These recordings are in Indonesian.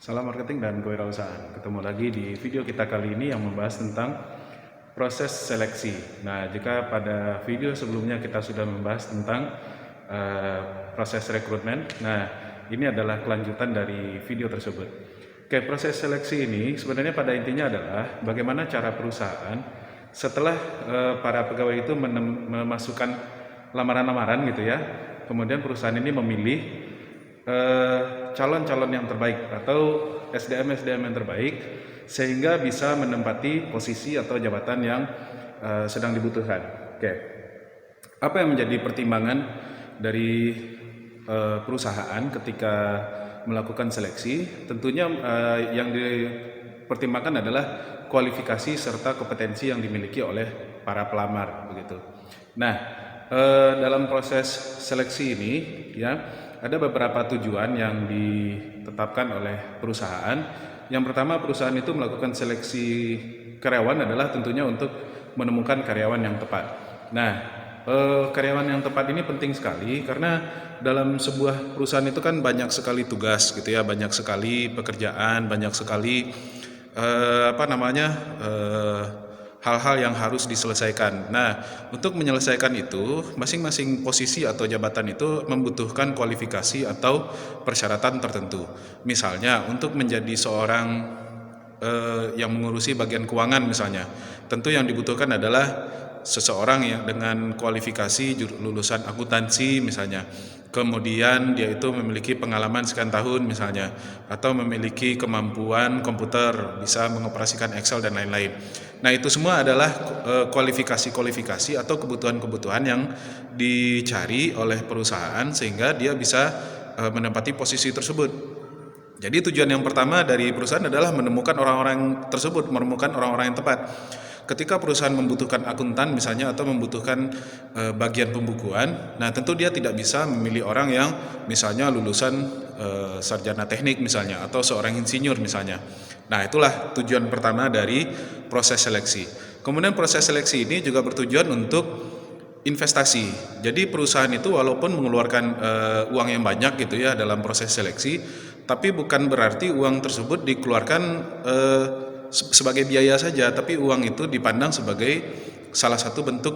Salam marketing dan kewirausahaan. Ketemu lagi di video kita kali ini yang membahas tentang proses seleksi. Nah, jika pada video sebelumnya kita sudah membahas tentang proses rekrutmen, nah ini adalah kelanjutan dari video tersebut. Oke, proses seleksi ini sebenarnya pada intinya adalah bagaimana cara perusahaan setelah para pegawai itu memasukkan lamaran-lamaran gitu ya, kemudian perusahaan ini memilih calon-calon yang terbaik atau SDM-SDM yang terbaik sehingga bisa menempati posisi atau jabatan yang sedang dibutuhkan. Oke, apa yang menjadi pertimbangan dari perusahaan ketika melakukan seleksi? Tentunya yang dipertimbangkan adalah kualifikasi serta kompetensi yang dimiliki oleh para pelamar, begitu. Nah, dalam proses seleksi ini ya ada beberapa tujuan yang ditetapkan oleh perusahaan. Yang pertama, perusahaan itu melakukan seleksi karyawan adalah tentunya untuk menemukan karyawan yang tepat. Nah, karyawan yang tepat ini penting sekali karena dalam sebuah perusahaan itu kan banyak sekali tugas gitu ya, banyak sekali pekerjaan, banyak sekali hal-hal yang harus diselesaikan. Nah, untuk menyelesaikan itu, masing-masing posisi atau jabatan itu membutuhkan kualifikasi atau persyaratan tertentu. Misalnya, untuk menjadi seorang yang mengurusi bagian keuangan misalnya, tentu yang dibutuhkan adalah seseorang yang dengan kualifikasi lulusan akuntansi misalnya, kemudian dia itu memiliki pengalaman sekian tahun misalnya, atau memiliki kemampuan komputer, bisa mengoperasikan Excel dan lain-lain. Nah, itu semua adalah kualifikasi-kualifikasi atau kebutuhan-kebutuhan yang dicari oleh perusahaan sehingga dia bisa menempati posisi tersebut. Jadi tujuan yang pertama dari perusahaan adalah menemukan orang-orang tersebut, menemukan orang-orang yang tepat. Ketika perusahaan membutuhkan akuntan misalnya atau membutuhkan bagian pembukuan, nah tentu dia tidak bisa memilih orang yang misalnya lulusan sarjana teknik misalnya atau seorang insinyur misalnya. Nah, itulah tujuan pertama dari proses seleksi. Kemudian proses seleksi ini juga bertujuan untuk investasi. Jadi perusahaan itu walaupun mengeluarkan uang yang banyak gitu ya dalam proses seleksi, tapi bukan berarti uang tersebut dikeluarkan sebagai biaya saja, tapi uang itu dipandang sebagai salah satu bentuk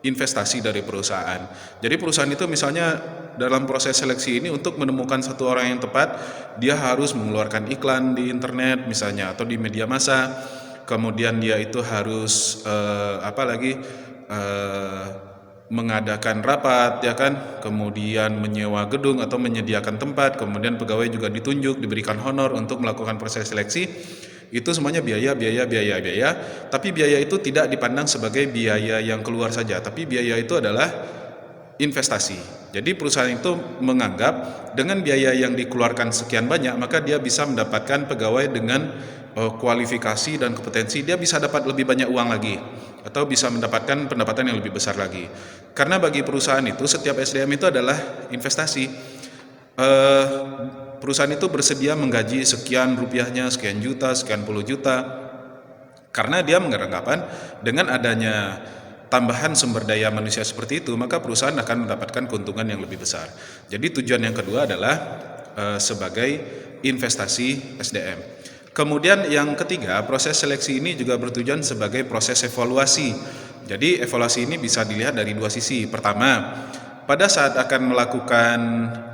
investasi dari perusahaan. Jadi perusahaan itu misalnya dalam proses seleksi ini untuk menemukan satu orang yang tepat, dia harus mengeluarkan iklan di internet misalnya atau di media massa. Kemudian dia itu harus mengadakan rapat ya kan, kemudian menyewa gedung atau menyediakan tempat, kemudian pegawai juga ditunjuk, diberikan honor untuk melakukan proses seleksi. Itu semuanya biaya, tapi biaya itu tidak dipandang sebagai biaya yang keluar saja, tapi biaya itu adalah investasi. Jadi perusahaan itu menganggap dengan biaya yang dikeluarkan sekian banyak, maka dia bisa mendapatkan pegawai dengan kualifikasi dan kompetensi, dia bisa dapat lebih banyak uang lagi atau bisa mendapatkan pendapatan yang lebih besar lagi. Karena bagi perusahaan itu setiap SDM itu adalah investasi. Perusahaan itu bersedia menggaji sekian rupiahnya, sekian juta, sekian puluh juta, karena dia menganggapan dengan adanya tambahan sumber daya manusia seperti itu, maka perusahaan akan mendapatkan keuntungan yang lebih besar. Jadi tujuan yang kedua adalah sebagai investasi SDM. Kemudian yang ketiga, proses seleksi ini juga bertujuan sebagai proses evaluasi. Jadi evaluasi ini bisa dilihat dari dua sisi. Pertama, pada saat akan melakukan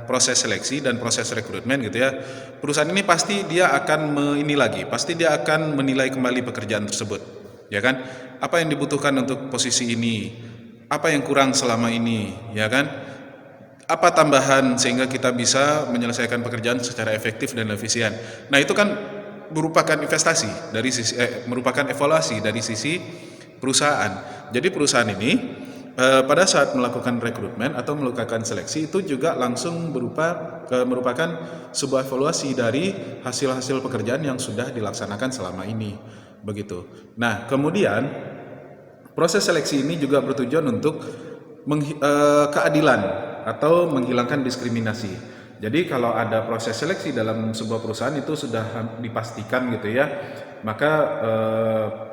proses seleksi dan proses rekrutmen gitu ya, perusahaan ini pasti dia akan pasti dia akan menilai kembali pekerjaan tersebut, ya kan? Apa yang dibutuhkan untuk posisi ini? Apa yang kurang selama ini, ya kan? Apa tambahan sehingga kita bisa menyelesaikan pekerjaan secara efektif dan efisien. Nah, itu kan merupakan investasi dari sisi merupakan evaluasi dari sisi perusahaan. Jadi perusahaan ini pada saat melakukan rekrutmen atau melakukan seleksi itu juga langsung merupakan sebuah evaluasi dari hasil-hasil pekerjaan yang sudah dilaksanakan selama ini, begitu. Nah, kemudian proses seleksi ini juga bertujuan untuk keadilan atau menghilangkan diskriminasi. Jadi kalau ada proses seleksi dalam sebuah perusahaan itu sudah dipastikan gitu ya, maka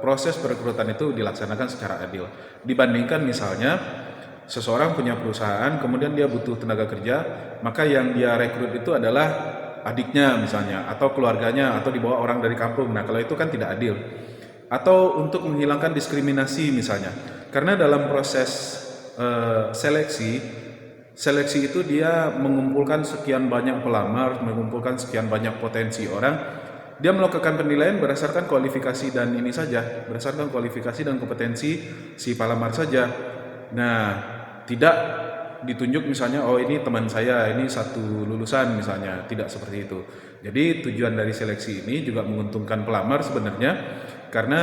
proses perekrutan itu dilaksanakan secara adil. Dibandingkan misalnya seseorang punya perusahaan, kemudian dia butuh tenaga kerja, maka yang dia rekrut itu adalah adiknya misalnya, atau keluarganya, atau dibawa orang dari kampung. Nah, kalau itu kan tidak adil. Atau untuk menghilangkan diskriminasi misalnya. Karena dalam proses seleksi itu dia mengumpulkan sekian banyak pelamar, mengumpulkan sekian banyak potensi orang. Dia melakukan penilaian berdasarkan kualifikasi dan ini saja, berdasarkan kualifikasi dan kompetensi si pelamar saja. Nah, tidak ditunjuk misalnya, oh ini teman saya, ini satu lulusan misalnya, tidak seperti itu. Jadi tujuan dari seleksi ini juga menguntungkan pelamar sebenarnya, karena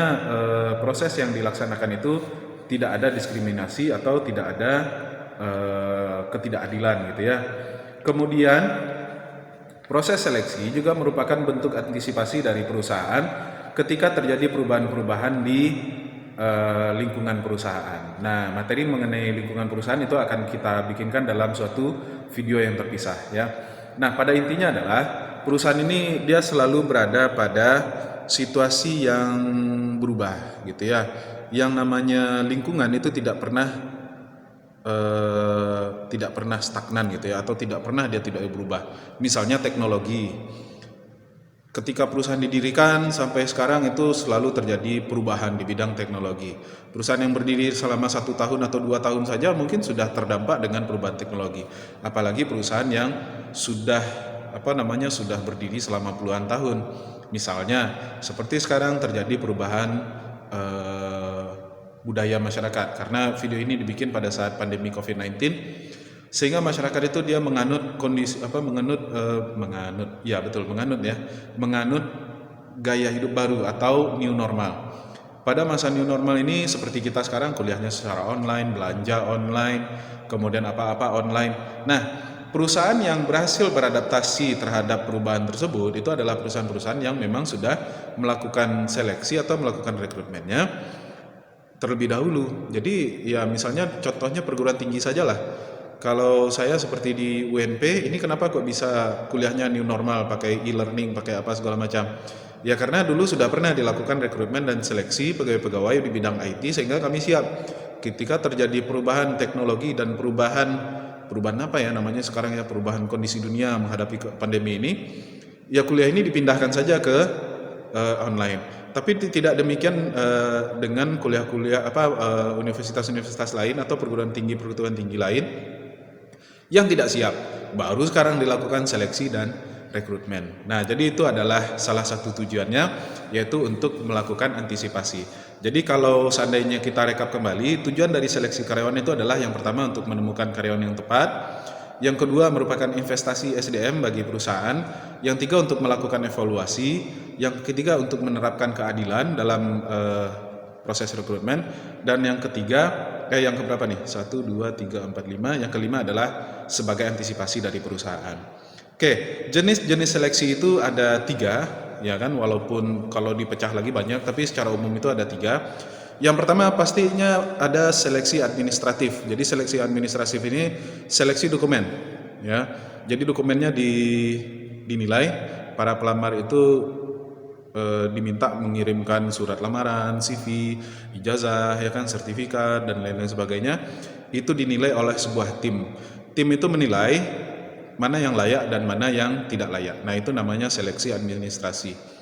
proses yang dilaksanakan itu tidak ada diskriminasi atau tidak ada ketidakadilan gitu ya. Kemudian proses seleksi juga merupakan bentuk antisipasi dari perusahaan ketika terjadi perubahan-perubahan di lingkungan perusahaan. Nah, materi mengenai lingkungan perusahaan itu akan kita bikinkan dalam suatu video yang terpisah ya. Nah, pada intinya adalah perusahaan ini dia selalu berada pada situasi yang berubah gitu ya. Yang namanya lingkungan itu tidak pernah stagnan gitu ya, atau tidak berubah. Misalnya teknologi, ketika perusahaan didirikan sampai sekarang itu selalu terjadi perubahan di bidang teknologi. Perusahaan yang berdiri selama 1 tahun atau 2 tahun saja mungkin sudah terdampak dengan perubahan teknologi, apalagi perusahaan yang sudah sudah berdiri selama puluhan tahun. Misalnya seperti sekarang terjadi perubahan budaya masyarakat, karena video ini dibikin pada saat pandemi COVID-19, sehingga masyarakat itu dia menganut gaya hidup baru atau new normal. Pada masa new normal ini seperti kita sekarang kuliahnya secara online, belanja online, kemudian apa-apa online. Nah, perusahaan yang berhasil beradaptasi terhadap perubahan tersebut itu adalah perusahaan-perusahaan yang memang sudah melakukan seleksi atau melakukan rekrutmennya terlebih dahulu. Jadi ya misalnya contohnya perguruan tinggi sajalah. Kalau saya seperti di UNP ini, kenapa kok bisa kuliahnya new normal, pakai e-learning, pakai apa segala macam? Ya karena dulu sudah pernah dilakukan rekrutmen dan seleksi pegawai-pegawai di bidang IT, sehingga kami siap ketika terjadi perubahan teknologi dan perubahan apa ya namanya sekarang ya, perubahan kondisi dunia menghadapi pandemi ini. Ya kuliah ini dipindahkan saja ke online. Tapi tidak demikian dengan kuliah-kuliah universitas-universitas lain atau perguruan tinggi lain yang tidak siap. Baru sekarang dilakukan seleksi dan rekrutmen. Nah, jadi itu adalah salah satu tujuannya, yaitu untuk melakukan antisipasi. Jadi kalau seandainya kita rekap kembali, tujuan dari seleksi karyawan itu adalah yang pertama untuk menemukan karyawan yang tepat, yang kedua merupakan investasi SDM bagi perusahaan, yang tiga untuk melakukan evaluasi, yang ketiga untuk menerapkan keadilan dalam proses rekrutmen, dan yang ketiga yang keberapa nih? 1, 2, 3, 4, 5. Yang kelima adalah sebagai antisipasi dari perusahaan. Oke, jenis-jenis seleksi itu ada 3, ya kan? Walaupun kalau dipecah lagi banyak, tapi secara umum itu ada 3. Yang pertama pastinya ada seleksi administratif. Jadi seleksi administratif ini seleksi dokumen, ya. Jadi dokumennya dinilai, para pelamar itu diminta mengirimkan surat lamaran, CV, ijazah, ya kan, sertifikat dan lain-lain sebagainya. Itu dinilai oleh sebuah tim. Tim itu menilai mana yang layak dan mana yang tidak layak. Nah, itu namanya seleksi administrasi.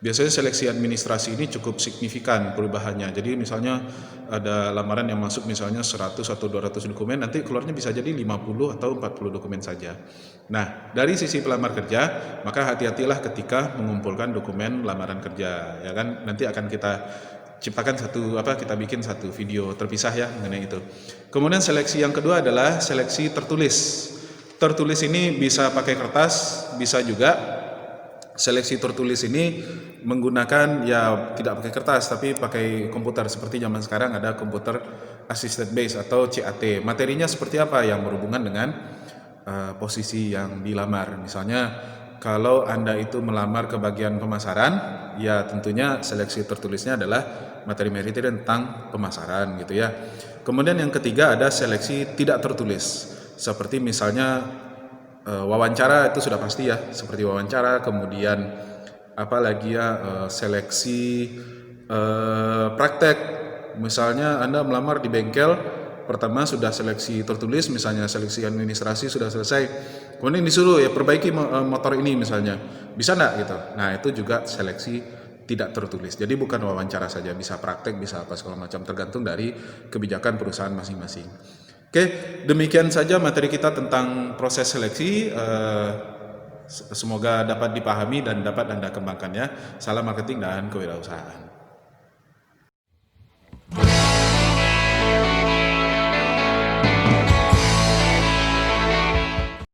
Biasanya seleksi administrasi ini cukup signifikan perubahannya. Jadi misalnya ada lamaran yang masuk misalnya 100 atau 200 dokumen, nanti keluarnya bisa jadi 50 atau 40 dokumen saja. Nah, dari sisi pelamar kerja, maka hati-hatilah ketika mengumpulkan dokumen lamaran kerja, ya kan? Nanti akan kita ciptakan kita bikin satu video terpisah ya mengenai itu. Kemudian seleksi yang kedua adalah seleksi tertulis. Tertulis ini bisa pakai kertas, bisa juga seleksi tertulis ini menggunakan ya tidak pakai kertas tapi pakai komputer, seperti zaman sekarang ada komputer assisted base atau CAT. Materinya seperti apa yang berhubungan dengan posisi yang dilamar. Misalnya kalau Anda itu melamar ke bagian pemasaran, ya tentunya seleksi tertulisnya adalah materi-materi tentang pemasaran gitu ya. Kemudian yang ketiga ada seleksi tidak tertulis. Seperti misalnya wawancara, itu sudah pasti ya, seperti wawancara. Kemudian apalagi ya, seleksi praktek. Misalnya Anda melamar di bengkel, pertama sudah seleksi tertulis, misalnya seleksi administrasi sudah selesai, kemudian disuruh ya perbaiki motor ini misalnya, bisa enggak gitu. Nah itu juga seleksi tidak tertulis. Jadi bukan wawancara saja, bisa praktek, bisa apa segala macam, tergantung dari kebijakan perusahaan masing-masing. Oke, demikian saja materi kita tentang proses seleksi. Semoga dapat dipahami dan dapat Anda kembangkan ya. Salam marketing dan kewirausahaan.